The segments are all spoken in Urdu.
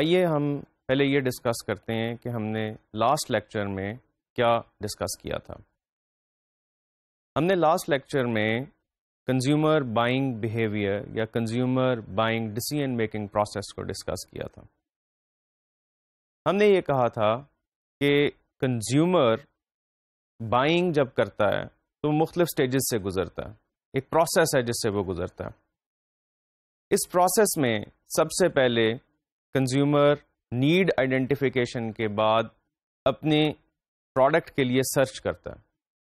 آئیے ہم پہلے یہ ڈسکس کرتے ہیں کہ ہم نے لاسٹ لیکچر میں کیا ڈسکس کیا تھا. ہم نے لاسٹ لیکچر میں کنزیومر بائنگ بیہیویئر یا consumer buying decision making process کو ڈسکس کیا تھا. ہم نے یہ کہا تھا کہ کنزیومر بائنگ جب کرتا ہے تو مختلف سٹیجز سے گزرتا ہے. ایک پروسیس ہے جس سے وہ گزرتا ہے. اس پروسیس میں سب سے پہلے کنزیومر نیڈ آئیڈینٹیفیکیشن کے بعد اپنے پروڈکٹ کے لیے سرچ کرتا ہے،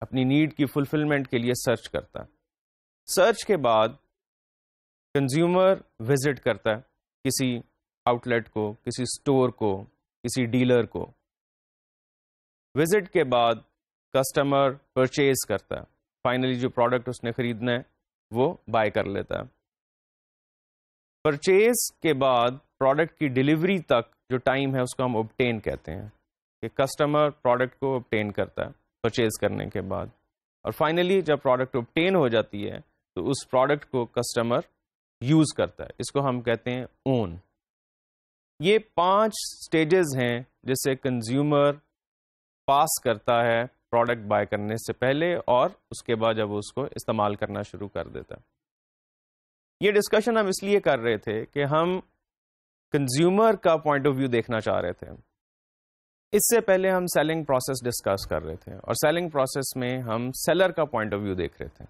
اپنی نیڈ کی فلفلمنٹ کے لیے سرچ کرتا ہے. سرچ کے بعد کنزیومر وزٹ کرتا ہے کسی آؤٹ لیٹ کو، کسی اسٹور کو، کسی ڈیلر کو. وزٹ کے بعد کسٹمر پرچیز کرتا ہے، فائنلی جو پروڈکٹ اس نے خریدنا ہے وہ بائی کر لیتا ہے. پرچیز کے بعد پروڈکٹ کی ڈیلیوری تک جو ٹائم ہے اس کو ہم اوبٹین کہتے ہیں، کہ کسٹمر پروڈکٹ کو اوبٹین کرتا ہے پرچیز کرنے کے بعد. اور فائنلی جب پروڈکٹ اوبٹین ہو جاتی ہے تو اس پروڈکٹ کو کسٹمر یوز کرتا ہے. اس کو ہم کہتے ہیں اون. یہ 5 سٹیجز ہیں جس سے کنزیومر پاس کرتا ہے پروڈکٹ بائی کرنے سے پہلے اور اس کے بعد جب وہ اس کو استعمال کرنا شروع کر دیتا ہے. یہ ڈسکشن ہم اس لیے کر رہے تھے کہ ہم کنزیومر کا پوائنٹ آف ویو دیکھنا چاہ رہے تھے. اس سے پہلے ہم سیلنگ پروسیس ڈسکس کر رہے تھے اور سیلنگ پروسیس میں ہم سیلر کا پوائنٹ آف ویو دیکھ رہے تھے.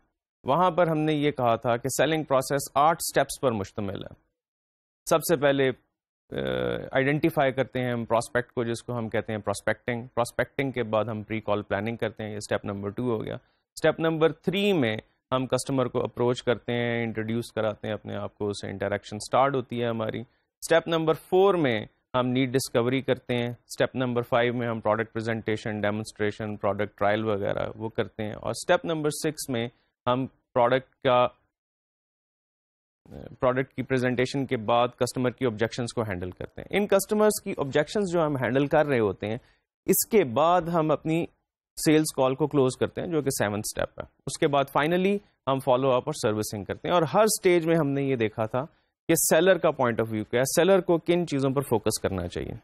وہاں پر ہم نے یہ کہا تھا کہ سیلنگ پروسیس 8 سٹیپس پر مشتمل ہے. سب سے پہلے آئیڈینٹیفائی کرتے ہیں ہم پراسپیکٹ کو، جس کو ہم کہتے ہیں پراسپیکٹنگ. پراسپیکٹنگ کے بعد ہم پری کال پلاننگ کرتے ہیں. یہ اسٹیپ نمبر 2 ہو گیا. اسٹیپ نمبر 3 میں ہم کسٹمر کو اپروچ کرتے ہیں، انٹروڈیوس کراتے ہیں اپنے آپ کو، اسے انٹریکشن سٹارٹ ہوتی ہے ہماری. اسٹیپ نمبر 4 میں ہم نیڈ ڈسکوری کرتے ہیں. اسٹیپ نمبر 5 میں ہم product presentation, demonstration, product trial وغیرہ وہ کرتے ہیں. اور اسٹیپ نمبر 6 میں ہم پروڈکٹ کی پریزنٹیشن کے بعد کسٹمر کی آبجیکشنز کو ہینڈل کرتے ہیں. ان کسٹمرز کی آبجیکشنز جو ہم ہینڈل کر رہے ہوتے ہیں، اس کے بعد ہم اپنی سیلز کال کو کلوز کرتے ہیں، جو کہ 7th اسٹیپ ہے. اس کے بعد فائنلی ہم فالو اپ اور سروسنگ کرتے ہیں. اور ہر سٹیج میں ہم نے یہ دیکھا تھا کہ سیلر کا پوائنٹ آف ویو کیا ہے، سیلر کو کن چیزوں پر فوکس کرنا چاہیے.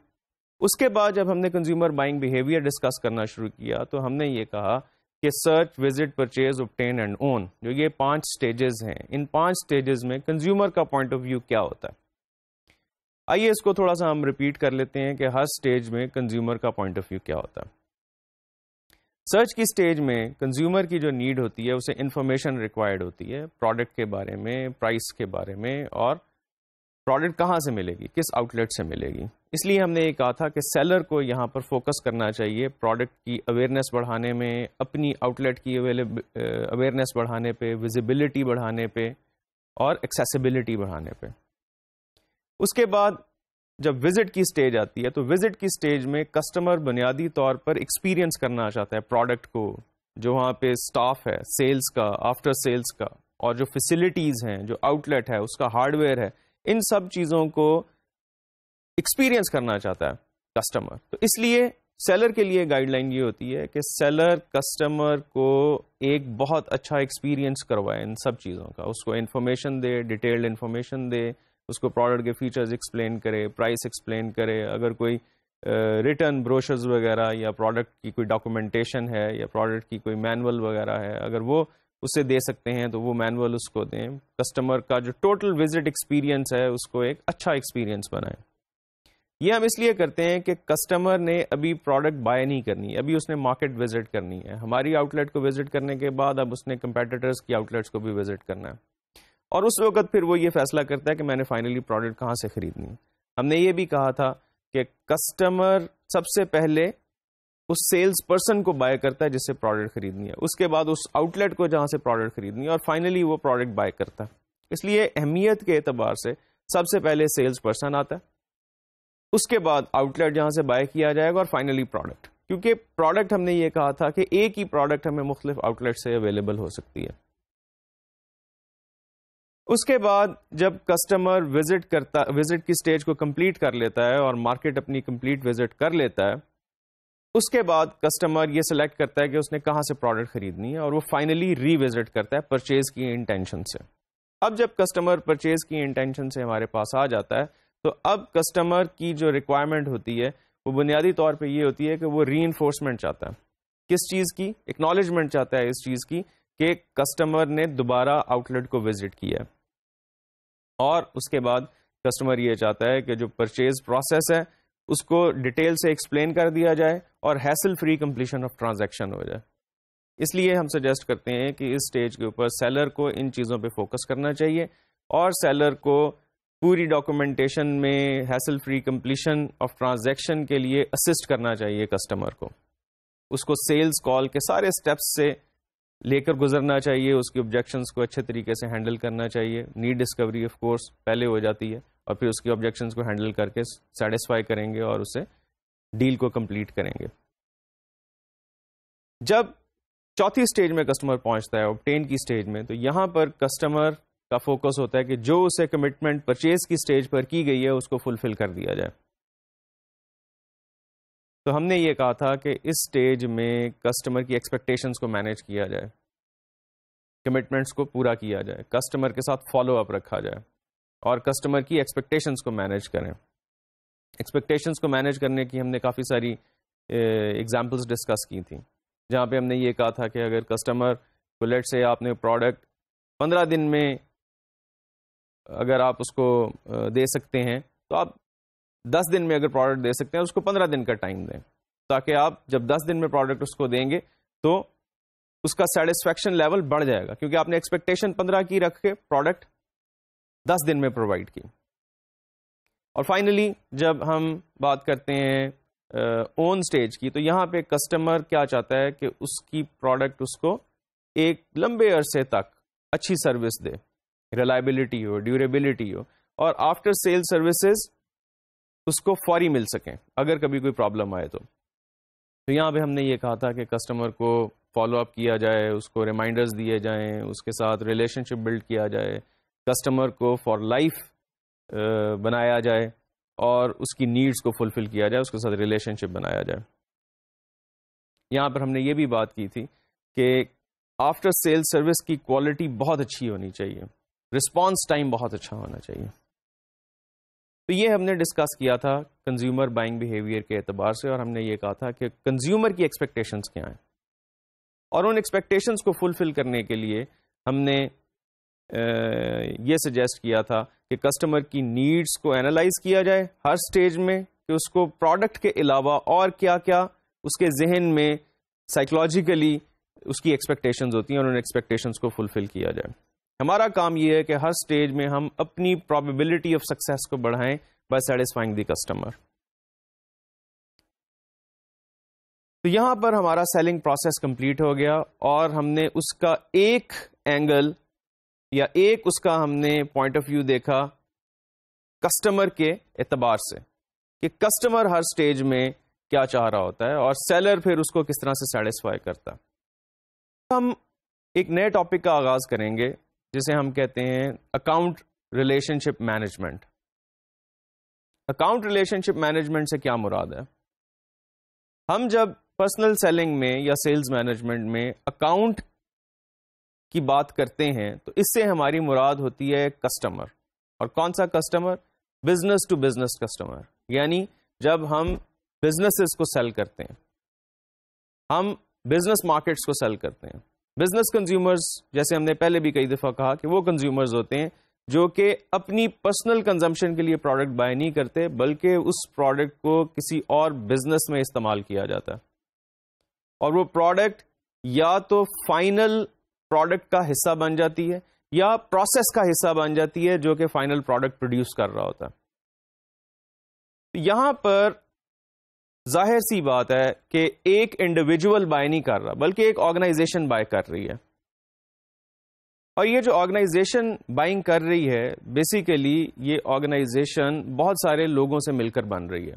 اس کے بعد جب ہم نے کنزیومر بائنگ بیہیویئر ڈسکس کرنا شروع کیا تو ہم نے یہ کہا کہ search, visit, purchase, obtain and own, جو یہ 5 سٹیجز ہیں، ان 5 سٹیجز میں کنزیومر کا پوائنٹ آف ویو کیا ہوتا ہے. آئیے اس کو تھوڑا سا ہم ریپیٹ کر لیتے ہیں کہ ہر سٹیج میں کنزیومر کا پوائنٹ آف ویو کیا ہوتا ہے. سرچ کی سٹیج میں کنزیومر کی جو نیڈ ہوتی ہے اسے انفارمیشن ریکوائرڈ ہوتی ہے پروڈکٹ کے بارے میں، پرائس کے بارے میں، اور پروڈکٹ کہاں سے ملے گی، کس آؤٹ لیٹ سے ملے گی. اس لیے ہم نے یہ کہا تھا کہ سیلر کو یہاں پر فوکس کرنا چاہیے پروڈکٹ کی اویئرنیس بڑھانے میں، اپنی آؤٹ لیٹ کی اویئرنیس بڑھانے پہ، ویزیبلٹی بڑھانے پہ، اور ایکسیسیبلٹی بڑھانے پہ. اس کے بعد جب وزٹ کی سٹیج آتی ہے تو وزٹ کی سٹیج میں کسٹمر بنیادی طور پر ایکسپیرینس کرنا چاہتا ہے پروڈکٹ کو، جو وہاں پہ سٹاف ہے سیلز کا، آفٹر سیلز کا، اور جو فیسلٹیز ہیں، جو آؤٹ لیٹ ہے اس کا، ہارڈ ویئر ہے، ان سب چیزوں کو ایکسپیرینس کرنا چاہتا ہے کسٹمر. تو اس لیے سیلر کے لیے گائیڈ لائن یہ ہوتی ہے کہ سیلر کسٹمر کو ایک بہت اچھا ایکسپیرینس کروائے ان سب چیزوں کا، اس کو انفارمیشن دے، ڈیٹیلڈ انفارمیشن دے، اس کو پروڈکٹ کے فیچرز ایکسپلین کرے، پرائس ایکسپلین کرے. اگر کوئی ریٹرن بروشرز وغیرہ یا پروڈکٹ کی کوئی ڈاکومنٹیشن ہے یا پروڈکٹ کی کوئی مینول وغیرہ ہے، اگر وہ اسے دے سکتے ہیں تو وہ مینول اس کو دیں. کسٹمر کا جو ٹوٹل وزٹ ایکسپیرینس ہے اس کو ایک اچھا ایکسپیرینس بنائیں. یہ ہم اس لیے کرتے ہیں کہ کسٹمر نے ابھی پروڈکٹ بائی نہیں کرنی، ابھی اس نے مارکیٹ وزٹ کرنی ہے. ہماری آؤٹ لیٹ کو وزٹ کرنے کے بعد اب اس نے کمپیٹیٹرز کی آؤٹ لیٹس کو بھی وزٹ کرنا ہے، اور اس وقت پھر وہ یہ فیصلہ کرتا ہے کہ میں نے فائنلی پروڈکٹ کہاں سے خریدنی. ہم نے یہ بھی کہا تھا کہ کسٹمر سب سے پہلے اس سیلز پرسن کو بائی کرتا ہے جس سے پروڈکٹ خریدنی ہے، اس کے بعد اس آؤٹ لیٹ کو جہاں سے پروڈکٹ خریدنی ہے، اور فائنلی وہ پروڈکٹ بائی کرتا ہے. اس لیے اہمیت کے اعتبار سے سب سے پہلے سیلز پرسن آتا ہے، اس کے بعد آؤٹ لیٹ جہاں سے بائی کیا جائے گا، اور فائنلی پروڈکٹ. کیونکہ پروڈکٹ ہم نے یہ کہا تھا کہ ایک ہی پروڈکٹ ہمیں مختلف آؤٹ لیٹ سے اویلیبل ہو سکتی ہے. اس کے بعد جب کسٹمر وزٹ کی سٹیج کو کمپلیٹ کر لیتا ہے اور مارکیٹ اپنی کمپلیٹ وزٹ کر لیتا ہے، اس کے بعد کسٹمر یہ سلیکٹ کرتا ہے کہ اس نے کہاں سے پروڈکٹ خریدنی ہے، اور وہ فائنلی ری وزٹ کرتا ہے پرچیز کی انٹینشن سے. اب جب کسٹمر پرچیز کی انٹینشن سے ہمارے پاس آ جاتا ہے تو اب کسٹمر کی جو ریکوائرمنٹ ہوتی ہے وہ بنیادی طور پہ یہ ہوتی ہے کہ وہ ری انفورسمنٹ چاہتا ہے. کس چیز کی؟ اکنالجمنٹ چاہتا ہے اس چیز کی کہ کسٹمر نے دوبارہ آؤٹ لیٹ کو وزٹ کیا ہے. اور اس کے بعد کسٹمر یہ چاہتا ہے کہ جو پرچیز پروسیس ہے اس کو ڈیٹیل سے ایکسپلین کر دیا جائے اور hassle free completion of transaction ہو جائے. اس لیے ہم سجیسٹ کرتے ہیں کہ اس سٹیج کے اوپر سیلر کو ان چیزوں پہ فوکس کرنا چاہیے اور سیلر کو پوری ڈاکومنٹیشن میں hassle free completion of transaction کے لیے اسسٹ کرنا چاہیے کسٹمر کو. اس کو سیلز کال کے سارے سٹیپس سے لے کر گزرنا چاہیے, اس کی آبجیکشنز کو اچھے طریقے سے ہینڈل کرنا چاہیے. نیڈ ڈسکوری آف کورس پہلے ہو جاتی ہے اور پھر اس کی آبجیکشنز کو ہینڈل کر کے سیٹسفائی کریں گے اور اسے ڈیل کو کمپلیٹ کریں گے. جب چوتھی سٹیج میں کسٹمر پہنچتا ہے اوبٹین کی سٹیج میں, تو یہاں پر کسٹمر کا فوکس ہوتا ہے کہ جو اسے کمٹمنٹ پرچیز کی سٹیج پر کی گئی ہے اس کو فلفل کر دیا جائے. تو ہم نے یہ کہا تھا کہ اس سٹیج میں کسٹمر کی ایکسپیکٹیشنز کو مینیج کیا جائے, کمٹمنٹس کو پورا کیا جائے, کسٹمر کے ساتھ فالو اپ رکھا جائے اور کسٹمر کی ایکسپیکٹیشنز کو مینیج کریں. ایکسپیکٹیشنز کو مینیج کرنے کی ہم نے کافی ساری ایگزامپلس ڈسکس کی تھیں, جہاں پہ ہم نے یہ کہا تھا کہ اگر کسٹمر کو لیٹ سے آپ نے پروڈکٹ 15 دن میں اگر آپ اس کو دے سکتے ہیں تو آپ 10 دن میں اگر پروڈکٹ دے سکتے ہیں اس کو 15 دن کا ٹائم دیں, تاکہ آپ جب 10 دن میں پروڈکٹ اس کو دیں گے تو اس کا سیٹسفیکشن لیول بڑھ جائے گا, کیونکہ آپ نے ایکسپیکٹیشن 15 کی رکھ کے پروڈکٹ 10 دن میں پرووائڈ کی. اور فائنلی جب ہم بات کرتے ہیں اون سٹیج کی, تو یہاں پہ کسٹمر کیا چاہتا ہے کہ اس کی پروڈکٹ اس کو ایک لمبے عرصے تک اچھی سروس دے, ریلائبلٹی ہو, ڈیوریبلٹی ہو, اور آفٹر سیل سروسز اس کو فوری مل سکیں اگر کبھی کوئی پرابلم آئے تو. تو یہاں پہ ہم نے یہ کہا تھا کہ کسٹمر کو فالو اپ کیا جائے, اس کو ریمائنڈرز دیے جائیں, اس کے ساتھ ریلیشن شپ بلڈ کیا جائے, کسٹمر کو فار لائف بنایا جائے اور اس کی نیڈز کو فلفل کیا جائے, اس کے ساتھ ریلیشن شپ بنایا جائے. یہاں پر ہم نے یہ بھی بات کی تھی کہ آفٹر سیل سروس کی کوالٹی بہت اچھی ہونی چاہیے, رسپانس ٹائم بہت اچھا ہونا چاہیے. تو یہ ہم نے ڈسکس کیا تھا کنزیومر بائنگ بیہیویئر کے اعتبار سے, اور ہم نے یہ کہا تھا کہ کنزیومر کی ایکسپیکٹیشنز کیا ہیں, اور ان ایکسپیکٹیشنز کو فلفل کرنے کے لیے ہم نے یہ سجیسٹ کیا تھا کہ کسٹمر کی نیڈز کو اینالائز کیا جائے ہر سٹیج میں, کہ اس کو پروڈکٹ کے علاوہ اور کیا کیا اس کے ذہن میں سائیکولوجیکلی اس کی ایکسپیکٹیشنز ہوتی ہیں, اور ان ایکسپیکٹیشنز کو فلفل کیا جائے. ہمارا کام یہ ہے کہ ہر سٹیج میں ہم اپنی پرابیبلٹی آف سکسیس کو بڑھائیں بائی سیٹسفائنگ دی کسٹمر. تو یہاں پر ہمارا سیلنگ پروسیس کمپلیٹ ہو گیا, اور ہم نے اس کا ایک اینگل یا ایک اس کا ہم نے پوائنٹ آف ویو دیکھا کسٹمر کے اعتبار سے, کہ کسٹمر ہر سٹیج میں کیا چاہ رہا ہوتا ہے اور سیلر پھر اس کو کس طرح سے سیٹسفائی کرتا. ہم ایک نئے ٹاپک کا آغاز کریں گے جسے ہم کہتے ہیں اکاؤنٹ ریلیشن شپ مینجمنٹ. اکاؤنٹ ریلیشن شپ مینجمنٹ سے کیا مراد ہے؟ ہم جب پرسنل سیلنگ میں یا سیلز مینجمنٹ میں اکاؤنٹ کی بات کرتے ہیں تو اس سے ہماری مراد ہوتی ہے کسٹمر. اور کون سا customer? Business to business customer. یعنی جب ہم بزنسز کو سیل کرتے ہیں, ہم بزنس مارکیٹس کو سیل کرتے ہیں. بزنس کنزیومرز, جیسے ہم نے پہلے بھی کئی دفعہ کہا, کہ وہ کنزیومرز ہوتے ہیں جو کہ اپنی پرسنل کنزمپشن کے لیے پروڈکٹ بائی نہیں کرتے, بلکہ اس پروڈکٹ کو کسی اور بزنس میں استعمال کیا جاتا ہے, اور وہ پروڈکٹ یا تو فائنل پروڈکٹ کا حصہ بن جاتی ہے یا پروسیس کا حصہ بن جاتی ہے جو کہ فائنل پروڈکٹ پروڈیوس کر رہا ہوتا ہے. یہاں پر ظاہر سی بات ہے کہ ایک انڈیویجول بائی نہیں کر رہا, بلکہ ایک آرگنائزیشن بائی کر رہی ہے. اور یہ جو آرگنائزیشن بائنگ کر رہی ہے, بیسیکلی یہ آرگنائزیشن بہت سارے لوگوں سے مل کر بن رہی ہے.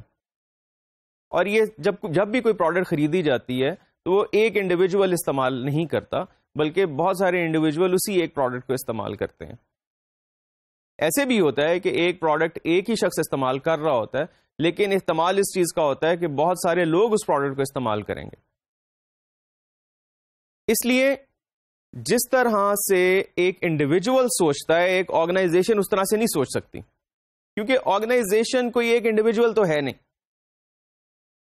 اور یہ جب بھی کوئی پروڈکٹ خریدی جاتی ہے تو وہ ایک انڈیویجول استعمال نہیں کرتا, بلکہ بہت سارے انڈیویجول اسی ایک پروڈکٹ کو استعمال کرتے ہیں. ایسے بھی ہوتا ہے کہ ایک پروڈکٹ ایک ہی شخص استعمال کر رہا ہوتا ہے, لیکن استعمال اس چیز کا ہوتا ہے کہ بہت سارے لوگ اس پروڈکٹ کو استعمال کریں گے. اس لیے جس طرح سے ایک انڈیویجول سوچتا ہے, ایک آرگنائزیشن اس طرح سے نہیں سوچ سکتی. کیونکہ آرگنائزیشن کوئی ایک انڈیویجول تو ہے نہیں.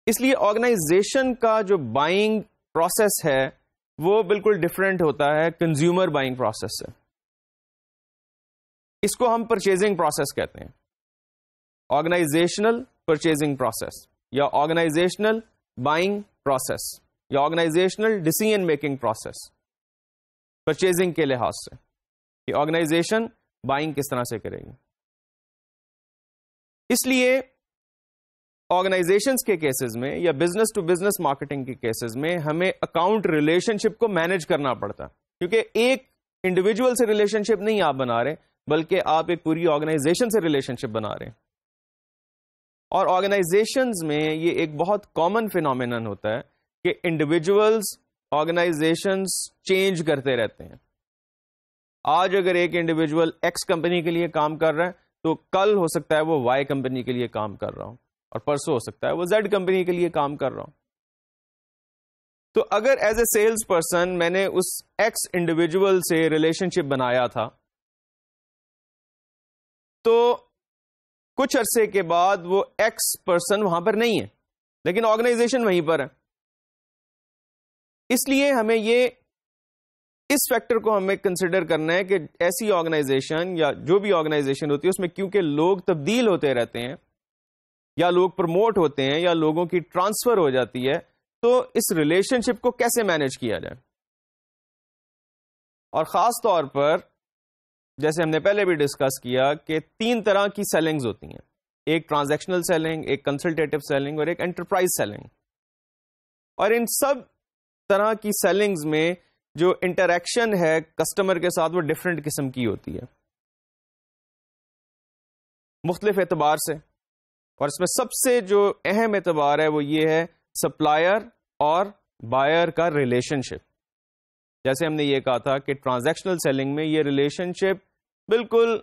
اس لیے آرگنائزیشن کا جو بائنگ پروسیس ہے وہ بالکل ڈفرینٹ ہوتا ہے کنزیومر بائنگ پروسیس سے. اس کو ہم پرچیزنگ پروسیس کہتے ہیں. آرگنائزیشنل پرچیزنگ پروسیس یا آرگنائزیشنل بائنگ پروسیس یا organizational decision making process purchasing کے لحاظ سے کہ آرگنائزیشن بائنگ کس طرح سے کرے گی. اس لیے آرگنائزیشنز کے کیسز میں یا بزنس ٹو بزنس مارکیٹنگ کے کیسز میں ہمیں اکاؤنٹ ریلیشن شپ کو مینج کرنا پڑتا ہے, کیونکہ ایک انڈیویجول سے ریلیشن شپ نہیں آپ بنا رہے بلکہ آپ ایک پوری آرگنائزیشن سے ریلیشن شپ بنا رہے ہیں. اور آرگنائزیشنز میں یہ ایک بہت کامن فینومینن ہوتا ہے کہ انڈیویجولز آرگنائزیشنز چینج کرتے رہتے ہیں. آج اگر ایک انڈیویجول ایکس کمپنی کے لیے کام کر رہا ہے تو کل ہو سکتا ہے وہ وائی کمپنی کے لیے کام کر رہا ہوں, اور پرسوں ہو سکتا ہے وہ زیڈ کمپنی کے لیے کام کر رہا ہوں. تو اگر ایز اے سیلز پرسن میں نے اس ایکس انڈیویجول سے ریلیشن شپ بنایا تھا تو کچھ عرصے کے بعد وہ ایکس پرسن وہاں پر نہیں ہے لیکن آرگنائزیشن وہیں پر ہے. اس لیے ہمیں یہ اس فیکٹر کو ہمیں کنسیڈر کرنا ہے کہ ایسی آرگنائزیشن یا جو بھی آرگنائزیشن ہوتی ہے اس میں کیونکہ لوگ تبدیل ہوتے رہتے ہیں یا لوگ پروموٹ ہوتے ہیں یا لوگوں کی ٹرانسفر ہو جاتی ہے, تو اس ریلیشن شپ کو کیسے مینج کیا جائے. اور خاص طور پر جیسے ہم نے پہلے بھی ڈسکس کیا کہ 3 طرح کی سیلنگز ہوتی ہیں, ایک ٹرانزیکشنل سیلنگ, ایک کنسلٹیٹو سیلنگ اور ایک انٹرپرائز سیلنگ. اور ان سب طرح کی سیلنگز میں جو انٹریکشن ہے کسٹمر کے ساتھ وہ ڈفرینٹ قسم کی ہوتی ہے مختلف اعتبار سے. اور اس میں سب سے جو اہم اعتبار ہے وہ یہ ہے سپلائر اور بائر کا ریلیشن شپ. جیسے ہم نے یہ کہا تھا کہ ٹرانزیکشنل سیلنگ میں یہ ریلیشن شپ بالکل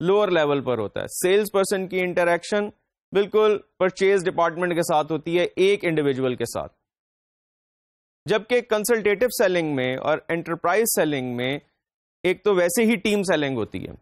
لوور لیول پر ہوتا ہے. سیلز پرسن کی انٹریکشن بالکل پرچیز ڈپارٹمنٹ کے ساتھ ہوتی ہے, ایک انڈیویجول کے ساتھ. جبکہ کنسلٹیٹو سیلنگ میں اور انٹرپرائز سیلنگ میں ایک تو ویسے ہی ٹیم سیلنگ ہوتی ہے,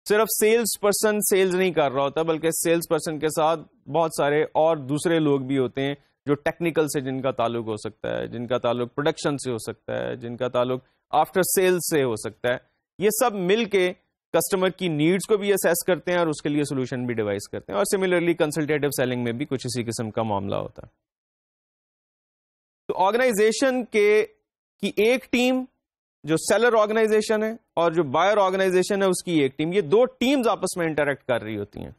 صرف سیلز پرسن سیلز نہیں کر رہا ہوتا بلکہ سیلز پرسن کے ساتھ بہت سارے اور دوسرے لوگ بھی ہوتے ہیں جو ٹیکنیکل سے جن کا تعلق ہو سکتا ہے, جن کا تعلق پروڈکشن سے ہو سکتا ہے, جن کا تعلق آفٹر سیلز سے ہو سکتا ہے. یہ سب مل کے کسٹمر کی نیڈز کو بھی اسیس کرتے ہیں اور اس کے لیے سولوشن بھی ڈیوائز کرتے ہیں. اور سملرلی کنسلٹیٹو سیلنگ میں بھی کچھ اسی قسم کا معاملہ ہوتا ہے. تو آرگنائزیشن کی ایک ٹیم جو سیلر آرگنائزیشن ہے اور جو بائر آرگنائزیشن ہے اس کی ایک ٹیم, یہ 2 ٹیمز آپس میں انٹریکٹ کر رہی ہوتی ہیں.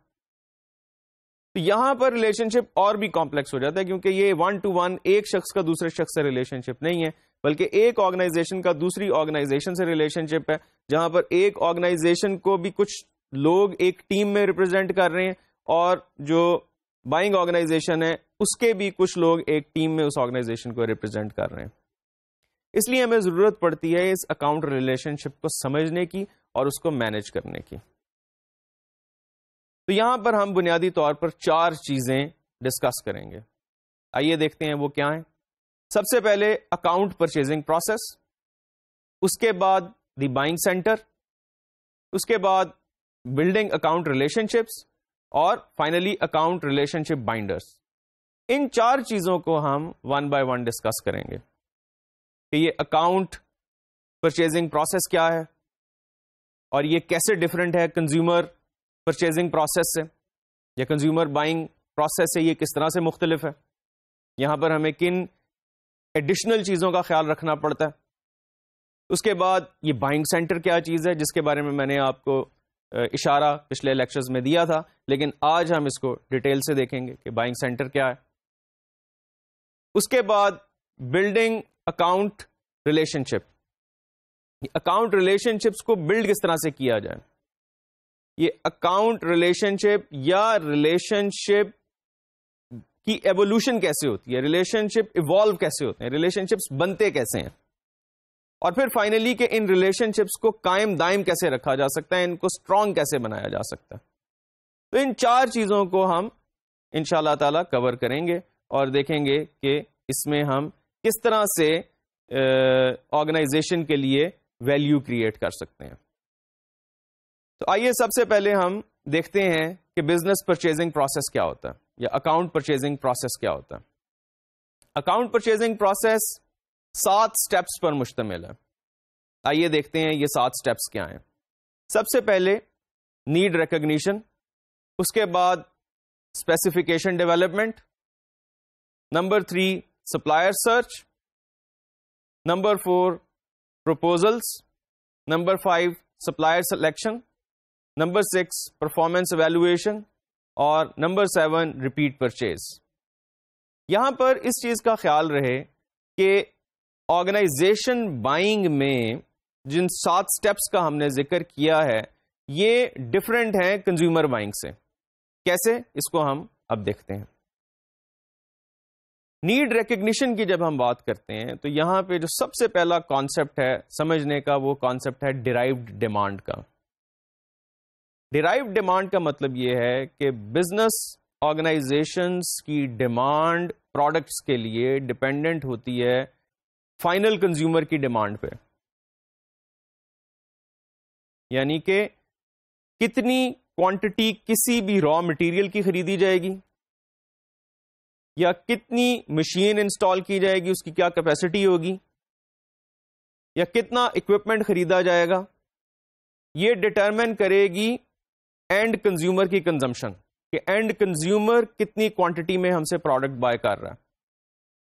تو یہاں پر ریلیشن شپ اور بھی کمپلیکس ہو جاتا ہے کیونکہ یہ 1 to 1 ایک شخص کا دوسرے شخص سے ریلیشن شپ نہیں ہے بلکہ ایک آرگنائزیشن کا دوسری آرگنائزیشن سے ریلیشن شپ ہے, جہاں پر ایک آرگنائزیشن کو بھی کچھ لوگ ایک ٹیم میں ریپرزینٹ کر رہے ہیں اور جو بائنگ آرگنائزیشن ہے اس کے بھی کچھ لوگ ایک ٹیم میں اس آرگنائزیشن کو ریپرزینٹ کر رہے ہیں. اس لیے ہمیں ضرورت پڑتی ہے اس اکاؤنٹ ریلیشن شپ کو سمجھنے کی اور اس کو مینج کرنے کی. تو یہاں پر ہم بنیادی طور پر 4 چیزیں ڈسکس کریں گے. آئیے دیکھتے ہیں وہ کیا ہیں. سب سے پہلے اکاؤنٹ پرچیزنگ پروسیس, اس کے بعد دی بائنگ سینٹر, اس کے بعد بلڈنگ اکاؤنٹ ریلیشن شپس اور فائنلی اکاؤنٹ ریلیشن شپ بائنڈرس. ان 4 چیزوں کو ہم 1 by 1 ڈسکس کریں گے کہ یہ اکاؤنٹ پرچیزنگ پروسیس کیا ہے اور یہ کیسے ڈفرینٹ ہے کنزیومر پرچیزنگ پروسیس سے یا کنزیومر بائنگ پروسیس سے, یہ کس طرح سے مختلف ہے, یہاں پر ہمیں کن ایڈیشنل چیزوں کا خیال رکھنا پڑتا ہے. اس کے بعد یہ بائنگ سینٹر کیا چیز ہے جس کے بارے میں نے آپ کو اشارہ پچھلے لیکچرز میں دیا تھا, لیکن آج ہم اس کو ڈیٹیل سے دیکھیں گے کہ بائنگ سینٹر کیا ہے. اس کے بعد بلڈنگ اکاؤنٹ ریلیشن شپ, اکاؤنٹ ریلیشن شپس کو بلڈ کس طرح سے کیا جائے. یہ اکاؤنٹ ریلیشن شپ یا ریلیشن شپ کی ایوولوشن کیسے ہوتی ہے, ریلیشن شپ ایوالو کیسے ہوتے ہیں, ریلیشن شپس بنتے کیسے ہیں, اور پھر فائنلی کہ ان ریلیشن شپس کو قائم دائم کیسے رکھا جا سکتا ہے, ان کو اسٹرانگ کیسے بنایا جا سکتا ہے. تو ان 4 چیزوں کو ہم انشاءاللہ تعالی کور کریں گے اور دیکھیں گے کہ اس میں ہم کس طرح سے آرگنائزیشن کے لیے ویلیو کریٹ کر سکتے ہیں. تو آئیے سب سے پہلے ہم دیکھتے ہیں کہ بزنس پرچیزنگ پروسیس کیا ہوتا ہے یا اکاؤنٹ پرچیزنگ پروسیس کیا ہوتا ہے. اکاؤنٹ پرچیزنگ پروسیس 7 سٹیپس پر مشتمل ہے. آئیے دیکھتے ہیں یہ 7 سٹیپس کیا ہیں. سب سے پہلے نیڈ ریکگنیشن، اس کے بعد specification development, number 3 supplier search, number 4 proposals, number 5 supplier selection, number 6 performance evaluation, اور نمبر 7 ریپیٹ پرچیز. یہاں پر اس چیز کا خیال رہے کہ آرگنائزیشن بائنگ میں جن 7 سٹیپس کا ہم نے ذکر کیا ہے یہ ڈفرینٹ ہیں کنزیومر بائنگ سے. کیسے؟ اس کو ہم اب دیکھتے ہیں. نیڈ ریکگنیشن کی جب ہم بات کرتے ہیں تو یہاں پہ جو سب سے پہلا کانسیپٹ ہے سمجھنے کا وہ کانسیپٹ ہے ڈیرائیوڈ ڈیمانڈ کا. ڈیرائیوڈ ڈیمانڈ کا مطلب یہ ہے کہ بزنس آرگنائزیشنز کی ڈیمانڈ پروڈکٹس کے لیے ڈپینڈنٹ ہوتی ہے فائنل کنزیومر کی ڈیمانڈ پہ. یعنی کہ کتنی کوانٹٹی کسی بھی را مٹیریل کی خریدی جائے گی یا کتنی مشین انسٹال کی جائے گی، اس کی کیا کیپیسٹی ہوگی، یا کتنا اکوپمنٹ خریدا جائے گا، یہ ڈٹرمن کرے گی اینڈ کنزیومر کی کنزمپشن، کہ اینڈ کنزیومر کتنی کوانٹٹی میں ہم سے پروڈکٹ بائی کر رہا ہے،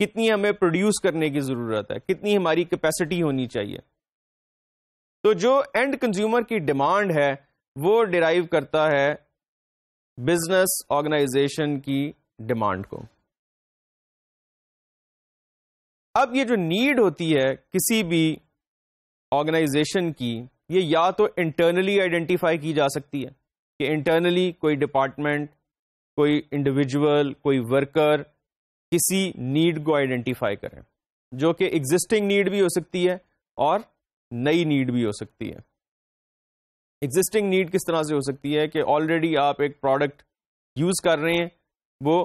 کتنی ہمیں پروڈیوس کرنے کی ضرورت ہے، کتنی ہماری کیپیسٹی ہونی چاہیے. تو جو اینڈ کنزیومر کی ڈیمانڈ ہے وہ ڈیرائیو کرتا ہے بزنس آرگنائزیشن کی ڈیمانڈ کو. اب یہ جو نیڈ ہوتی ہے کسی بھی آرگنائزیشن کی، یہ یا تو انٹرنلی آئیڈینٹیفائی کی جا سکتی ہے کہ انٹرنلی کوئی ڈپارٹمنٹ، کوئی انڈیویجول، کوئی ورکر کسی نیڈ کو آئیڈینٹیفائی کریں، جو کہ ایگزسٹنگ نیڈ بھی ہو سکتی ہے اور نئی نیڈ بھی ہو سکتی ہے. ایگزسٹنگ نیڈ کس طرح سے ہو سکتی ہے کہ آلریڈی آپ ایک پروڈکٹ یوز کر رہے ہیں، وہ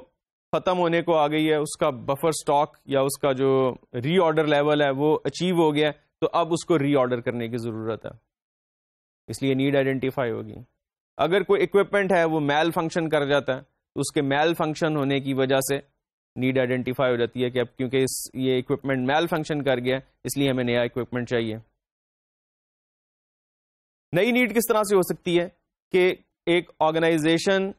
ختم ہونے کو آ گئی ہے، اس کا بفر سٹاک یا اس کا جو ری آرڈر لیول ہے وہ اچیو ہو گیا، تو اب اس کو ری آرڈر کرنے کی ضرورت ہے، اس لیے نیڈ آئیڈینٹیفائی ہوگی. اگر کوئی اکوپمنٹ ہے وہ میل فنکشن کر جاتا ہے تو اس کے میل فنکشن ہونے کی وجہ سے نیڈ آئیڈینٹیفائی ہو جاتی ہے کہ اب کیونکہ یہ اکوپمنٹ میل فنکشن کر گیا اس لیے ہمیں نیا اکوپمنٹ چاہیے. نئی نیڈ کس طرح سے ہو سکتی ہے کہ ایک آرگنائزیشن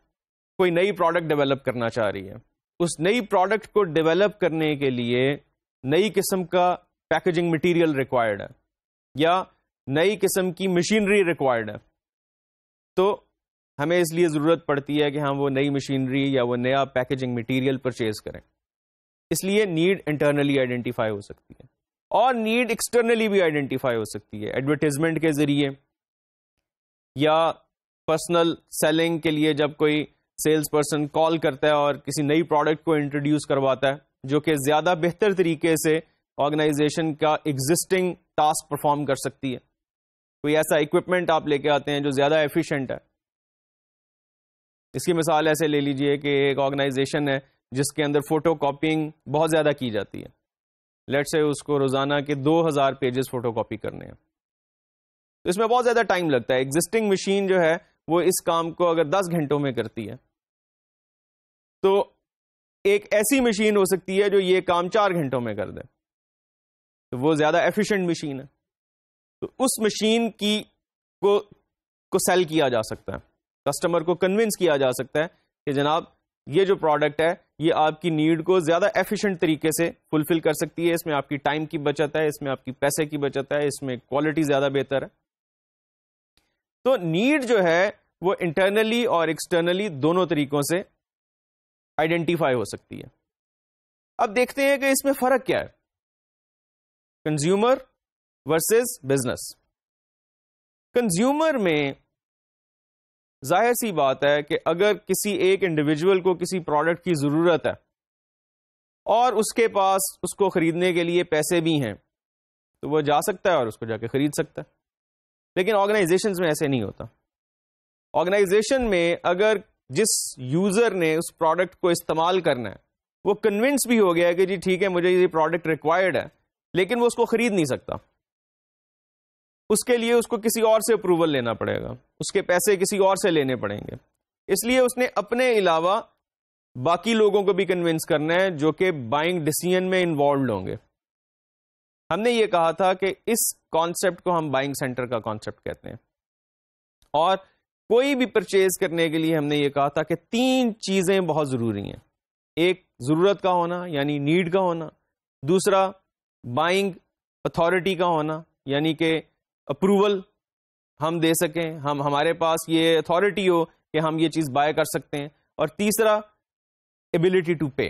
کوئی نئی پروڈکٹ ڈیولپ کرنا چاہ رہی ہے، اس نئی پروڈکٹ کو ڈیولپ کرنے کے لیے نئی قسم کا پیکیجنگ مٹیریل ریکوائرڈ ہے یا نئی قسم کی مشینری ریکوائرڈ ہے، تو ہمیں اس لیے ضرورت پڑتی ہے کہ ہم وہ نئی مشینری یا وہ نیا پیکیجنگ مٹیریل پرچیز کریں. اس لیے نیڈ انٹرنلی آئیڈینٹیفائی ہو سکتی ہے اور نیڈ ایکسٹرنلی بھی آئیڈینٹیفائی ہو سکتی ہے، ایڈورٹیزمنٹ کے ذریعے یا پرسنل سیلنگ کے لیے جب کوئی سیلز پرسن کال کرتا ہے اور کسی نئی پروڈکٹ کو انٹروڈیوس کرواتا ہے جو کہ زیادہ بہتر طریقے سے آرگنائزیشن کا ایگزسٹنگ ٹاسک پرفارم کر سکتی ہے. کوئی ایسا اکوپمنٹ آپ لے کے آتے ہیں جو زیادہ ایفیشینٹ ہے. اس کی مثال ایسے لے لیجئے کہ ایک آرگنائزیشن ہے جس کے اندر فوٹو کاپینگ بہت زیادہ کی جاتی ہے، لیٹ سے اس کو روزانہ کے 2000 پیجز فوٹو کاپی کرنے ہیں، تو اس میں بہت زیادہ ٹائم لگتا ہے. ایگزسٹنگ مشین جو ہے وہ اس کام کو اگر 10 گھنٹوں میں کرتی ہے تو ایک ایسی مشین ہو سکتی ہے جو یہ کام 4 گھنٹوں میں کر دے، تو وہ زیادہ ایفیشینٹ مشین ہے. تو اس مشین کو سیل کیا جا سکتا ہے، کسٹمر کو کنونس کیا جا سکتا ہے کہ جناب یہ جو پروڈکٹ ہے یہ آپ کی نیڈ کو زیادہ ایفیشینٹ طریقے سے فلفل کر سکتی ہے، اس میں آپ کی ٹائم کی بچت ہے، اس میں آپ کی پیسے کی بچت ہے، اس میں کوالٹی زیادہ بہتر ہے. تو نیڈ جو ہے وہ انٹرنلی اور ایکسٹرنلی دونوں طریقوں سے آئیڈینٹیفائی ہو سکتی ہے. اب دیکھتے ہیں کہ اس میں فرق کیا ہے کنزیومر ورسز بزنس. کنزیومر میں ظاہر سی بات ہے کہ اگر کسی ایک انڈیویجول کو کسی پروڈکٹ کی ضرورت ہے اور اس کے پاس اس کو خریدنے کے لیے پیسے بھی ہیں تو وہ جا سکتا ہے اور اس کو جا کے خرید سکتا ہے. لیکن آرگنائزیشنز میں ایسے نہیں ہوتا. آرگنائزیشن میں اگر جس یوزر نے اس پروڈکٹ کو استعمال کرنا ہے وہ کنونس بھی ہو گیا ہے کہ جی ٹھیک ہے مجھے یہ پروڈکٹ ریکوائرڈ ہے، لیکن وہ اس کو خرید نہیں سکتا، اس کے لیے اس کو کسی اور سے اپروول لینا پڑے گا, اس کے پیسے کسی اور سے لینے پڑیں گے. اس لیے اس نے اپنے علاوہ باقی لوگوں کو بھی کنونس کرنا ہے جو کہ بائنگ ڈیسیژن میں انوالوڈ ہوں گے. ہم نے یہ کہا تھا کہ اس کانسیپٹ کو ہم بائنگ سینٹر کا کانسیپٹ کہتے ہیں, اور کوئی بھی پرچیز کرنے کے لیے ہم نے یہ کہا تھا کہ 3 چیزیں بہت ضروری ہیں. ایک ضرورت کا ہونا یعنی نیڈ کا ہونا, دوسرا بائنگ اتھارٹی کا ہونا یعنی کہ اپروول ہم دے سکیں, ہمارے پاس یہ اتھارٹی ہو کہ ہم یہ چیز بائی کر سکتے ہیں, اور تیسرا ایبلٹی ٹو پے,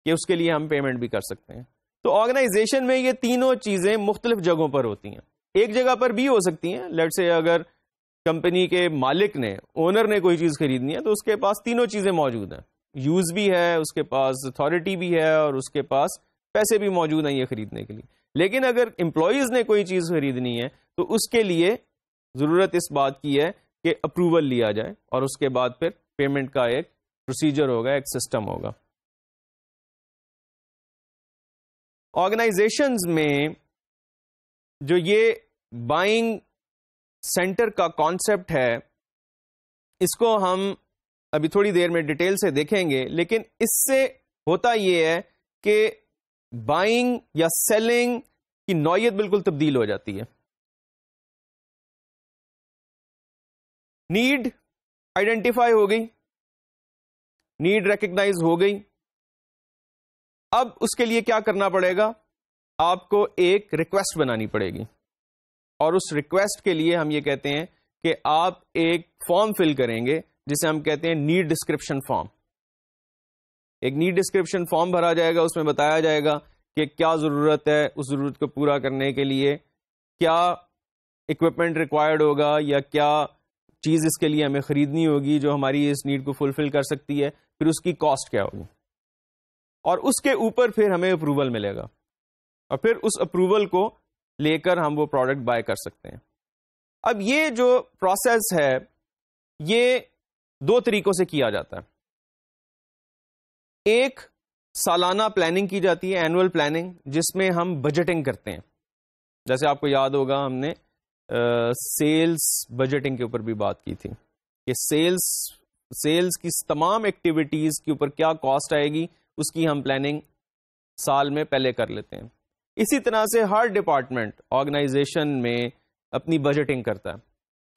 کہ اس کے لیے ہم پیمنٹ بھی کر سکتے ہیں. تو آرگنائزیشن میں یہ تینوں چیزیں مختلف جگہوں پر ہوتی ہیں. ایک جگہ پر بھی ہو سکتی ہیں, لیٹ سے اگر کمپنی کے مالک نے, اونر نے کوئی چیز خریدنی ہے تو اس کے پاس تینوں چیزیں موجود ہیں, یوز بھی ہے, اس کے پاس اتھارٹی بھی ہے, اور اس کے پاس پیسے بھی موجود ہیں یہ خریدنے کے لیے. لیکن اگر امپلائیز نے کوئی چیز خریدنی ہے تو اس کے لیے ضرورت اس بات کی ہے کہ اپروول لیا جائے, اور اس کے بعد پھر پیمنٹ کا ایک پروسیجر ہوگا, ایک سسٹم ہوگا. آرگنائزیشنز میں جو یہ بائنگ سینٹر کا کانسیپٹ ہے, اس کو ہم ابھی تھوڑی دیر میں ڈیٹیل سے دیکھیں گے, لیکن اس سے ہوتا یہ ہے کہ بائنگ یا سیلنگ کی نوعیت بالکل تبدیل ہو جاتی ہے. نیڈ آئیڈینٹیفائی ہو گئی, نیڈ ریکگنائز ہو گئی. اب اس کے لیے کیا کرنا پڑے گا, آپ کو ایک ریکویسٹ بنانی پڑے گی, اور اس ریکویسٹ کے لیے ہم یہ کہتے ہیں کہ آپ ایک فارم فل کریں گے جسے ہم کہتے ہیں نیڈ ڈسکرپشن فارم. ایک نیڈ ڈسکرپشن فارم بھرا جائے گا, اس میں بتایا جائے گا کہ کیا ضرورت ہے, اس ضرورت کو پورا کرنے کے لیے کیا اکوپمنٹ ریکوائرڈ ہوگا, یا کیا چیز اس کے لیے ہمیں خریدنی ہوگی جو ہماری اس نیڈ کو فلفل کر سکتی ہے, پھر اس کی کاسٹ کیا ہوگی, اور اس کے اوپر پھر ہمیں اپروول ملے گا, اور پھر اس اپروول کو لے کر ہم وہ پروڈکٹ بائی کر سکتے ہیں. اب یہ جو پروسیس ہے یہ 2 طریقوں سے کیا جاتا ہے. ایک سالانہ پلاننگ کی جاتی ہے, اینول پلاننگ, جس میں ہم بجٹنگ کرتے ہیں. جیسے آپ کو یاد ہوگا ہم نے سیلز بجٹنگ کے اوپر بھی بات کی تھی کہ سیلز کی تمام ایکٹیویٹیز کے اوپر کیا کاسٹ آئے گی, اس کی ہم پلاننگ سال میں پہلے کر لیتے ہیں. اسی طرح سے ہر ڈپارٹمنٹ آرگنائزیشن میں اپنی بجٹنگ کرتا ہے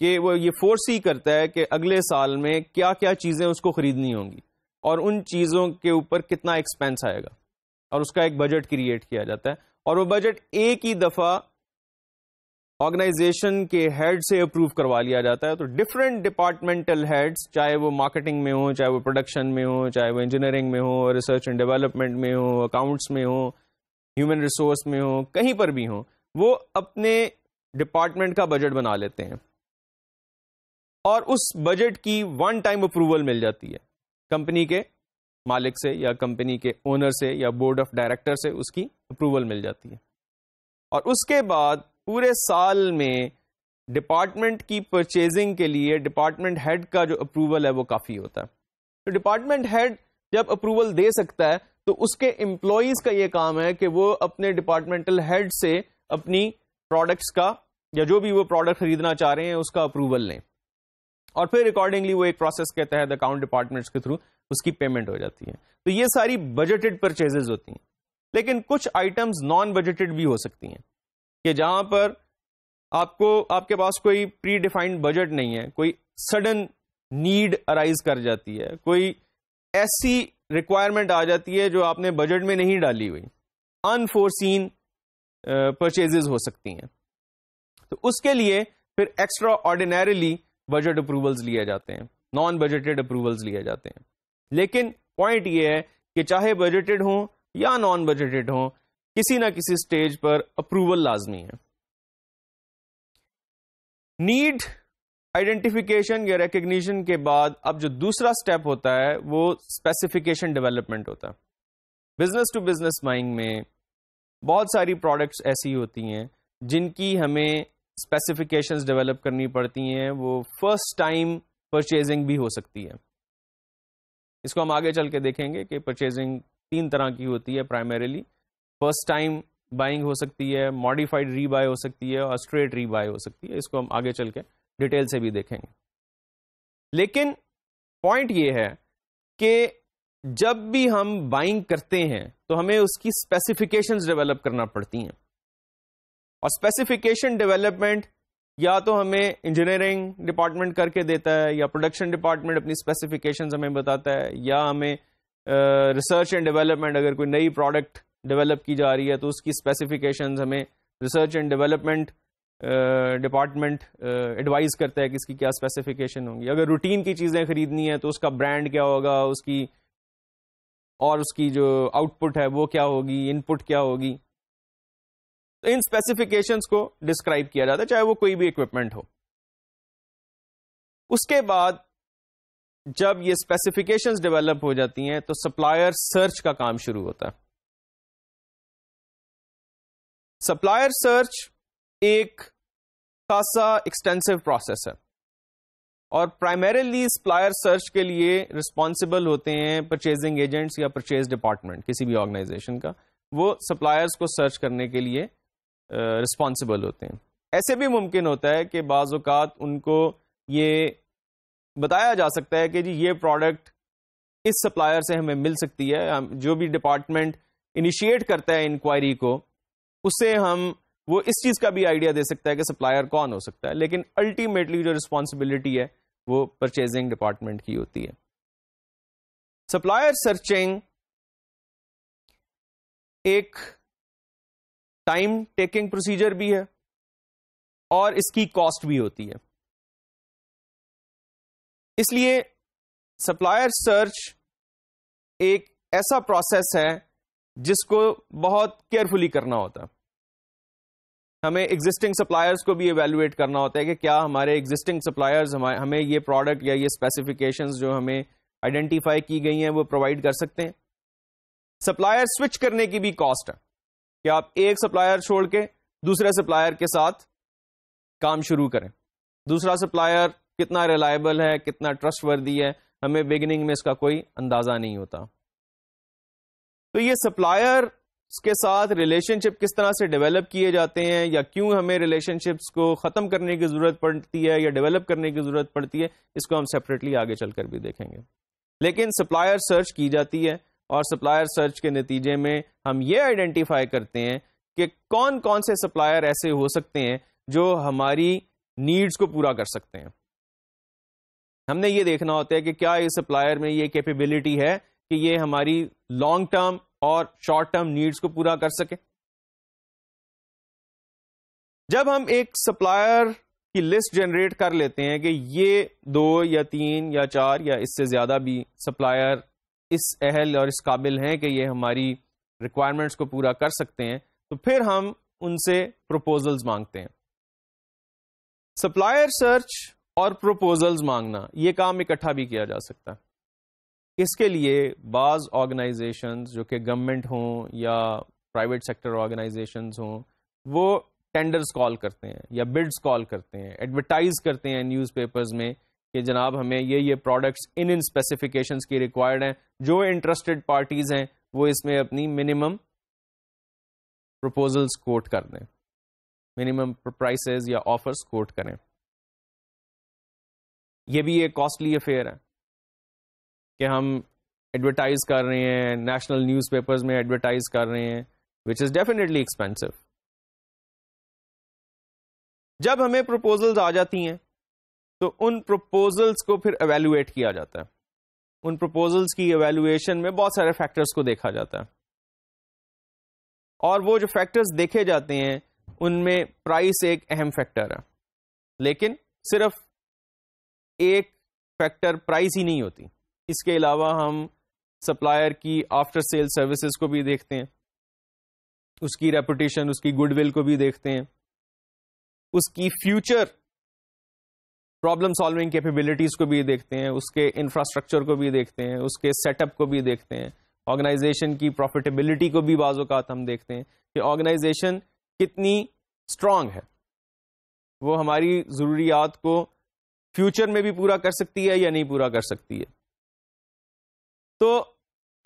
کہ وہ یہ فورسی کرتا ہے کہ اگلے سال میں کیا کیا چیزیں اس کو خریدنی ہوں گی, اور ان چیزوں کے اوپر کتنا ایکسپینس آئے گا, اور اس کا ایک بجٹ کریٹ کیا جاتا ہے. اور وہ بجٹ ایک ہی دفعہ آرگنائزیشن کے ہیڈ سے اپروو کروا لیا جاتا ہے. تو ڈفرینٹ ڈپارٹمنٹل ہیڈز, چاہے وہ مارکیٹنگ میں ہوں, چاہے وہ پروڈکشن میں ہوں, چاہے وہ انجینئرنگ میں ہوں, ریسرچ اینڈ ڈیولپمنٹ میں ہوں, اکاؤنٹس میں ہوں, ہیومن ریسورس میں ہوں, کہیں پر بھی ہوں, وہ اپنے ڈپارٹمنٹ کا بجٹ بنا لیتے ہیں, اور اس بجٹ کی ون ٹائم اپروول مل جاتی ہے کمپنی کے مالک سے, یا کمپنی کے اونر سے, یا بورڈ آف ڈائریکٹر سے اس کی اپروول مل جاتی ہے. اور اس کے بعد پورے سال میں ڈپارٹمنٹ کی پرچیزنگ کے لیے ڈپارٹمنٹ ہیڈ کا جو اپروول ہے وہ کافی ہوتا ہے. تو ڈپارٹمنٹ ہیڈ جب اپروول دے سکتا ہے تو اس کے امپلائیز کا یہ کام ہے کہ وہ اپنے ڈپارٹمنٹل ہیڈ سے اپنی پروڈکٹس کا, یا جو بھی وہ پروڈکٹ خریدنا چاہ رہے ہیں, اس کا اپروول لیں, اور پھر اکارڈنگلی وہ ایک پروسیس کے تحت اکاؤنٹ ڈپارٹمنٹس کے تھرو اس کی پیمنٹ ہو جاتی ہے. تو یہ ساری بجٹڈ پرچیزز ہوتی ہیں. لیکن کچھ آئٹمز نان بجٹڈ بھی ہو سکتی ہیں کہ جہاں پر آپ کے پاس کوئی پری ڈیفائنڈ بجٹ نہیں ہے, کوئی سڈن نیڈ ارائز کر جاتی ہے, کوئی ایسی ریکوائرمنٹ آ جاتی ہے جو آپ نے بجٹ میں نہیں ڈالی ہوئی, انفورسین پرچیزز ہو سکتی ہیں. تو اس کے لیے پھر ایکسٹرا آرڈینریلی بجٹ اپروولز لیے جاتے ہیں, نان بجٹڈ اپروولز لیے جاتے ہیں. لیکن پوائنٹ یہ ہے کہ چاہے بجٹڈ ہوں یا نان بجٹڈ ہوں, کسی نہ کسی سٹیج پر اپروول لازمی ہے. نیڈ آئیڈینٹیفیکیشن یا ریکگنیشن کے بعد اب جو دوسرا سٹیپ ہوتا ہے وہ اسپیسیفیکیشن ڈیولپمنٹ ہوتا ہے. بزنس ٹو بزنس بائنگ میں بہت ساری پروڈکٹس ایسی ہوتی ہیں جن کی ہمیں اسپیسیفیکیشنز ڈیولپ کرنی پڑتی ہیں. وہ فرسٹ ٹائم پرچیزنگ بھی ہو سکتی ہے. اس کو ہم آگے چل کے دیکھیں گے کہ پرچیزنگ 3 طرح کی ہوتی ہے پرائمریلی. فرسٹ ٹائم بائنگ ہو سکتی ہے, ماڈیفائڈ ری بائی ہو سکتی ہے, اور اسٹریٹ ری بائی ہو سکتی ہے. اس کو ہم آگے چل کے ڈیٹیل سے بھی دیکھیں گے. لیکن پوائنٹ یہ ہے کہ جب بھی ہم بائنگ کرتے ہیں تو ہمیں اس کی اسپیسیفکیشنز ڈیولپ کرنا پڑتی ہیں, اور اسپیسیفکیشن ڈیولپمنٹ یا تو ہمیں انجینئرنگ ڈپارٹمنٹ کر کے دیتا ہے, یا پروڈکشن ڈپارٹمنٹ اپنی اسپیسیفکیشنز ہمیں بتاتا ہے, یا ہمیں ریسرچ اینڈ ڈیولپمنٹ, اگر کوئی نئی پروڈکٹ ڈیولپ کی جا رہی ہے تو اس کی اسپیسیفکیشنز ہمیں research and development department advise کرتا ہے کہ اس کی کیا اسپیسیفکیشن ہوں گی. اگر روٹین کی چیزیں خریدنی ہے تو اس کا برانڈ کیا ہوگا, اس کی اور اس کی جو آؤٹ پٹ ہے وہ کیا ہوگی, ان پٹ کیا ہوگی. تو ان اسپیسیفکیشنز کو ڈسکرائب کیا جاتا ہے, چاہے وہ کوئی بھی اکوپمنٹ ہو. اس کے بعد جب یہ اسپیسیفکیشنز ڈیولپ ہو جاتی ہیں تو سپلائر سرچ کا کام شروع ہوتا ہے. سپلائر سرچ ایک خاصا ایکسٹینسو پروسیس ہے, اور پرائمریلی سپلائر سرچ کے لیے رسپانسبل ہوتے ہیں پرچیزنگ ایجنٹس یا پرچیز ڈپارٹمنٹ کسی بھی آرگنائزیشن کا. وہ سپلائرز کو سرچ کرنے کے لیے رسپانسبل ہوتے ہیں. ایسے بھی ممکن ہوتا ہے کہ بعض اوقات ان کو یہ بتایا جا سکتا ہے کہ جی یہ پروڈکٹ اس سپلائر سے ہمیں مل سکتی ہے. جو بھی ڈپارٹمنٹ انیشیٹ کرتا ہے انکوائری کو, اسے ہم وہ اس چیز کا بھی آئیڈیا دے سکتا ہے کہ سپلائر کون ہو سکتا ہے, لیکن الٹیمیٹلی جو رسپانسبلٹی ہے وہ پرچیزنگ ڈپارٹمنٹ کی ہوتی ہے. سپلائر سرچنگ ایک ٹائم ٹیکنگ پروسیجر بھی ہے اور اس کی کاسٹ بھی ہوتی ہے. اس لیے سپلائر سرچ ایک ایسا پروسیس ہے جس کو بہت کیئرفلی کرنا ہوتا ہے. ہمیں ایگزسٹنگ سپلائرز کو بھی ایویلویٹ کرنا ہوتا ہے کہ کیا ہمارے ایگزسٹنگ سپلائرز ہمیں یہ پروڈکٹ یا یہ اسپیسیفکیشنز جو ہمیں آئیڈینٹیفائی کی گئی ہیں وہ پرووائڈ کر سکتے ہیں. سپلائر سوئچ کرنے کی بھی کاسٹ ہے کہ آپ ایک سپلائر چھوڑ کے دوسرے سپلائر کے ساتھ کام شروع کریں. دوسرا سپلائر کتنا ریلائبل ہے, کتنا ٹرسٹ وردی ہے, ہمیں بگننگ میں اس کا کوئی اندازہ نہیں ہوتا. تو یہ سپلائر کے ساتھ ریلیشن شپ کس طرح سے ڈیولپ کیے جاتے ہیں, یا کیوں ہمیں ریلیشن شپس کو ختم کرنے کی ضرورت پڑتی ہے یا ڈیولپ کرنے کی ضرورت پڑتی ہے, اس کو ہم سیپریٹلی آگے چل کر بھی دیکھیں گے. لیکن سپلائر سرچ کی جاتی ہے, اور سپلائر سرچ کے نتیجے میں ہم یہ آئیڈینٹیفائی کرتے ہیں کہ کون کون سے سپلائر ایسے ہو سکتے ہیں جو ہماری نیڈز کو پورا کر سکتے ہیں. ہم نے یہ دیکھنا ہوتا ہے کہ کیا اس سپلائر میں یہ کیپیبلٹی ہے کہ یہ ہماری لانگ ٹرم اور شارٹ ٹرم نیڈز کو پورا کر سکے. جب ہم ایک سپلائر کی لسٹ جنریٹ کر لیتے ہیں کہ یہ 2 یا 3 یا 4 یا اس سے زیادہ بھی سپلائر اس اہل اور اس قابل ہیں کہ یہ ہماری ریکوائرمنٹس کو پورا کر سکتے ہیں, تو پھر ہم ان سے پروپوزلز مانگتے ہیں. سپلائر سرچ اور پروپوزلز مانگنا یہ کام اکٹھا بھی کیا جا سکتا ہے. اس کے لیے بعض آرگنائزیشنز جو کہ گورنمنٹ ہوں یا پرائیویٹ سیکٹر آرگنائزیشنز ہوں, وہ ٹینڈرز کال کرتے ہیں یا بڈز کال کرتے ہیں, ایڈورٹائز کرتے ہیں نیوز پیپرز میں کہ جناب ہمیں یہ پروڈکٹس ان اسپیسیفکیشنز کی ریکوائرڈ ہیں, جو انٹرسٹڈ پارٹیز ہیں وہ اس میں اپنی منیمم پروپوزلز کوٹ کر دیں, منیمم پرائسز یا آفرز کوٹ کریں. یہ بھی ایک کاسٹلی افیئر ہے کہ ہم ایڈورٹائز کر رہے ہیں, نیشنل نیوز پیپرز میں ایڈورٹائز کر رہے ہیں, وچ از ڈیفینیٹلی ایکسپینسو. جب ہمیں پروپوزلز آ جاتی ہیں تو ان پروپوزلز کو پھر ایویلویٹ کیا جاتا ہے. ان پروپوزلز کی ایویلویشن میں بہت سارے فیکٹرز کو دیکھا جاتا ہے, اور وہ جو فیکٹرز دیکھے جاتے ہیں ان میں پرائس ایک اہم فیکٹر ہے. لیکن صرف ایک فیکٹر پرائس ہی نہیں ہوتی, اس کے علاوہ ہم سپلائر کی آفٹر سیل سروسز کو بھی دیکھتے ہیں, اس کی ریپوٹیشن, اس کی گڈ ول کو بھی دیکھتے ہیں, اس کی فیوچر پرابلم سالونگ کیپیبلٹیز کو بھی دیکھتے ہیں, اس کے انفراسٹرکچر کو بھی دیکھتے ہیں, اس کے سیٹ اپ کو بھی دیکھتے ہیں, آرگنائزیشن کی پروفیٹیبلٹی کو بھی بعض اوقات ہم دیکھتے ہیں کہ آرگنائزیشن کتنی اسٹرانگ ہے, وہ ہماری ضروریات کو فیوچر میں بھی پورا کر سکتی ہے یا نہیں پورا کر سکتی ہے. تو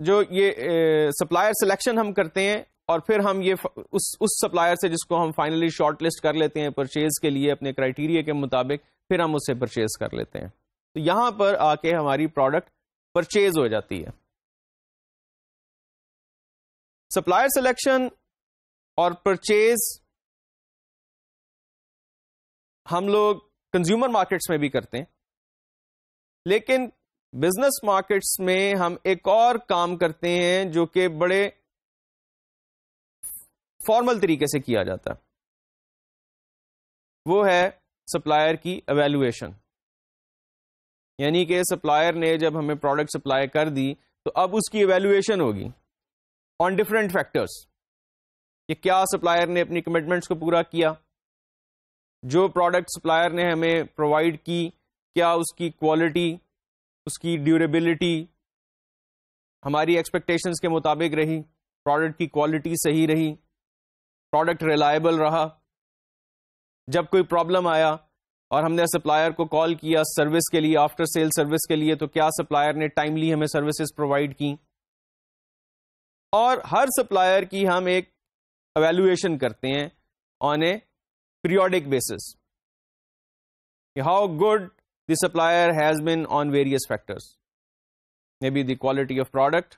جو یہ سپلائر سلیکشن ہم کرتے ہیں اور پھر ہم یہ اس سپلائر سے جس کو ہم فائنلی شارٹ لسٹ کر لیتے ہیں پرچیز کے لیے اپنے کرائٹیریا کے مطابق، پھر ہم اسے پرچیز کر لیتے ہیں. تو یہاں پر آ کے ہماری پروڈکٹ پرچیز ہو جاتی ہے. سپلائر سلیکشن اور پرچیز ہم لوگ کنزیومر مارکیٹس میں بھی کرتے ہیں، لیکن بزنس مارکیٹس میں ہم ایک اور کام کرتے ہیں جو کہ بڑے فارمل طریقے سے کیا جاتا ہے. وہ ہے سپلائر کی ایویلویشن. یعنی کہ سپلائر نے جب ہمیں پروڈکٹ سپلائی کر دی تو اب اس کی ایویلویشن ہوگی آن ڈفرینٹ فیکٹرز، کہ کیا سپلائر نے اپنی کمٹمنٹس کو پورا کیا، جو پروڈکٹ سپلائر نے ہمیں پرووائڈ کی کیا اس کی کوالٹی، اس کی ڈیوریبلٹی ہماری ایکسپیکٹیشنز کے مطابق رہی، پروڈکٹ کی کوالٹی صحیح رہی، پروڈکٹ ریلائبل رہا. جب کوئی پرابلم آیا اور ہم نے سپلائر کو کال کیا سروس کے لیے، آفٹر سیل سروس کے لیے، تو کیا سپلائر نے ٹائملی ہمیں سروسز پرووائڈ کی. اور ہر سپلائر کی ہم ایک ایویلویشن کرتے ہیں on a periodic basis, how good the supplier has been on various factors. May be the quality of product,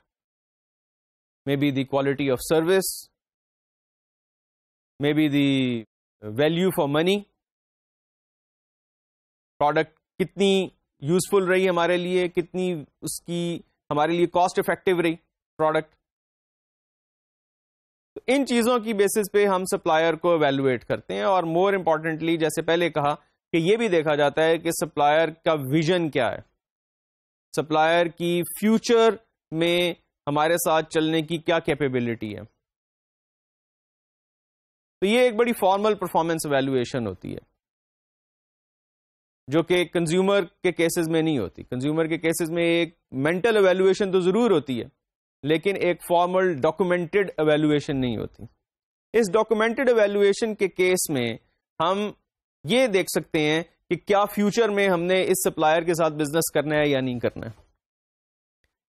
may be the quality of service, may be the value for money. Product کتنی یوزفل رہی ہمارے لیے، کتنی اس کی ہمارے لیے کاسٹ افیکٹو رہی پروڈکٹ. تو ان چیزوں کی بیسس پہ ہم سپلائر کو ایویلویٹ کرتے ہیں. اور مور امپورٹنٹلی، جیسے پہلے کہا کہ یہ بھی دیکھا جاتا ہے کہ سپلائر کا ویژن کیا ہے، سپلائر کی فیوچر میں ہمارے ساتھ چلنے کی کیا کیپیبلٹی ہے. تو یہ ایک بڑی فارمل پرفارمنس ایویلویشن ہوتی ہے جو کہ کنزیومر کے کیسز میں نہیں ہوتی. کنزیومر کے کیسز میں ایک مینٹل ایویلویشن تو ضرور ہوتی ہے، لیکن ایک فارمل ڈاکومنٹڈ ایویلویشن نہیں ہوتی. اس ڈاکومنٹڈ ایویلویشن کے کیس میں ہم یہ دیکھ سکتے ہیں کہ کیا فیوچر میں ہم نے اس سپلائر کے ساتھ بزنس کرنا ہے یا نہیں کرنا ہے.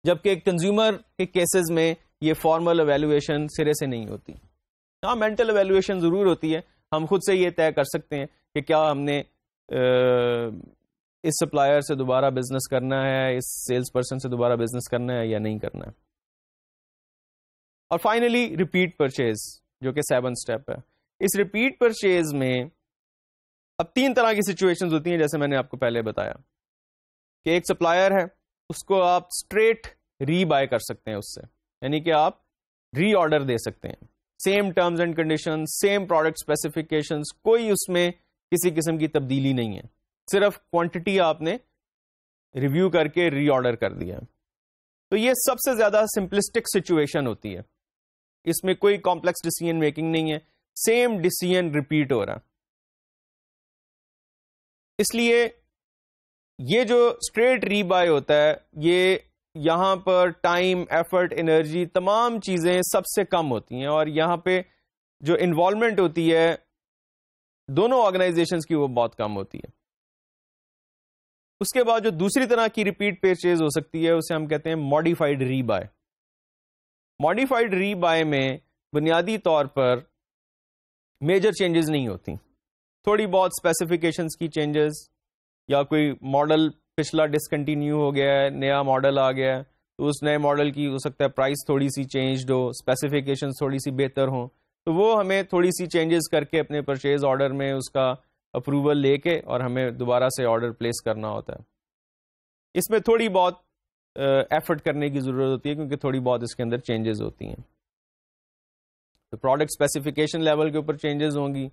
جبکہ کنزیومر کے کیسز میں یہ فارمل ایویلویشن سرے سے نہیں ہوتی. ہاں، مینٹل ایویلویشن ضرور ہوتی ہے. ہم خود سے یہ طے کر سکتے ہیں کہ کیا ہم نے اس سپلائر سے دوبارہ بزنس کرنا ہے، اس سیلز پرسن سے دوبارہ بزنس کرنا ہے یا نہیں کرنا ہے. اور فائنلی ریپیٹ پرچیز، جو کہ 7 اسٹیپ ہے. اس ریپیٹ پرچیز میں اب 3 طرح کی سچویشنز ہوتی ہیں، جیسے میں نے آپ کو پہلے بتایا کہ ایک سپلائر ہے، اس کو آپ اسٹریٹ ری بائی کر سکتے ہیں اس سے، یعنی کہ آپ ری آرڈر دے سکتے ہیں. Same terms and condition, same product specifications, کوئی اس میں کسی قسم کی تبدیلی نہیں ہے، صرف کوانٹٹی آپ نے ریویو کر کے ری آرڈر کر دیا. تو یہ سب سے زیادہ سمپلسٹک سچویشن ہوتی ہے، اس میں کوئی کمپلیکس ڈیسیژن میکنگ نہیں ہے، سیم ڈیسیژن ریپیٹ ہو رہا. اس لیے یہ جو اسٹریٹ ری بائی ہوتا ہے، یہ یہاں پر ٹائم، ایفرٹ، انرجی، تمام چیزیں سب سے کم ہوتی ہیں، اور یہاں پہ جو انوالومنٹ ہوتی ہے دونوں آرگنائزیشنز کی وہ بہت کم ہوتی ہے. اس کے بعد جو دوسری طرح کی ریپیٹ پرچیز ہو سکتی ہے اسے ہم کہتے ہیں modified rebuy. Modified rebuy میں بنیادی طور پر میجر چینجز نہیں ہوتی، تھوڑی بہت اسپیسیفکیشنز کی چینجز، یا کوئی ماڈل پچھلا ڈسکنٹینیو ہو گیا ہے، نیا ماڈل آ گیا ہے، تو اس نئے ماڈل کی ہو سکتا ہے پرائس تھوڑی سی چینجڈ ہو، اسپیسیفکیشنز تھوڑی سی بہتر ہوں، تو وہ ہمیں تھوڑی سی چینجز کر کے اپنے پرچیز آرڈر میں اس کا اپروول لے کے اور ہمیں دوبارہ سے آرڈر پلیس کرنا ہوتا ہے. اس میں تھوڑی بہت ایفرٹ کرنے کی ضرورت ہوتی ہے کیونکہ تھوڑی بہت اس کے اندر چینجز ہوتی ہیں. تو پروڈکٹ اسپیسیفکیشن لیول کے اوپر چینجز ہوں گی.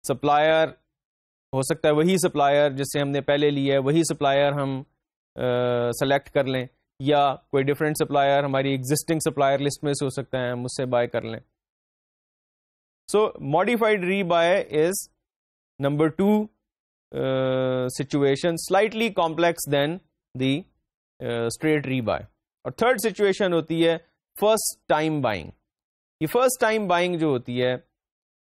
سپلائر ہو سکتا ہے وہی سپلائر جس سے ہم نے پہلے لیا ہے وہی سپلائر ہم سلیکٹ کر لیں، یا کوئی ڈفرینٹ سپلائر ہماری ایگزسٹنگ سپلائر لسٹ میں سے ہو سکتا ہے ہم اس سے بائی کر لیں. So modified rebuy is number 2 situation, slightly complex than the straight rebuy. اور تھرڈ سچویشن ہوتی ہے فرسٹ ٹائم بائنگ. یہ فرسٹ ٹائم بائنگ جو ہوتی ہے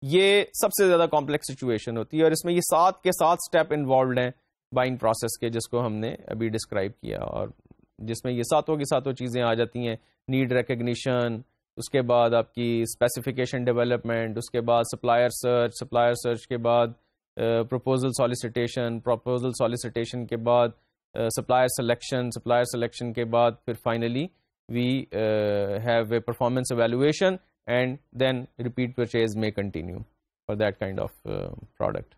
یہ سب سے زیادہ کمپلیکس سچویشن ہوتی ہے، اور اس میں یہ 7 کے 7 اسٹیپ انوالوڈ ہیں بائنگ پروسیس کے، جس کو ہم نے ابھی ڈسکرائب کیا، اور جس میں یہ ساتوں کی ساتوں چیزیں آ جاتی ہیں: نیڈ ریکگنیشن، اس کے بعد آپ کی اسپیسیفکیشن ڈیولپمنٹ، اس کے بعد سپلائر سرچ کے بعد پروپوزل سالیسیٹیشن کے بعد سپلائر سلیکشن کے بعد پھر finally we have a performance evaluation and then repeat purchase میں continue for that kind of product.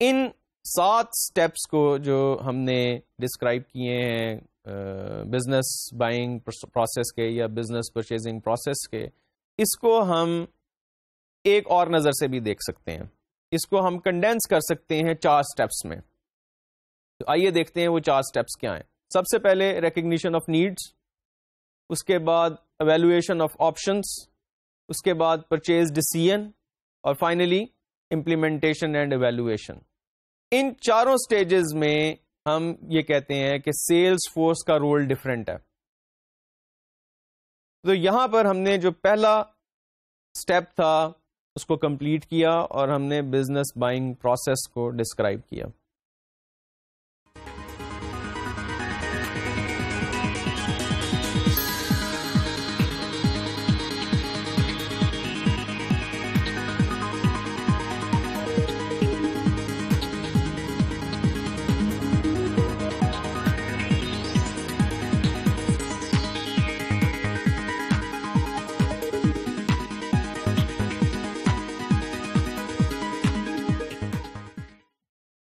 ان 7 اسٹیپس کو جو ہم نے ڈسکرائب کیے ہیں بزنس بائنگ پروسیس کے یا بزنس پرچیزنگ پروسیس کے، اس کو ہم ایک اور نظر سے بھی دیکھ سکتے ہیں. اس کو ہم کنڈینس کر سکتے ہیں 4 اسٹیپس میں. تو آئیے دیکھتے ہیں وہ 4 اسٹیپس کیا ہیں. سب سے پہلے ریکگنیشن آف نیڈس، اس کے بعد ایویلویشن آف آپشنس، اس کے بعد پرچیز ڈیسیژن، اور finally implementation and evaluation. In 4 stages میں ہم یہ کہتے ہیں کہ سیلز فورس کا رول ڈفرینٹ ہے. تو یہاں پر ہم نے جو پہلا سٹیپ تھا اس کو کمپلیٹ کیا اور ہم نے بزنس بائنگ پروسیس کو ڈسکرائب کیا.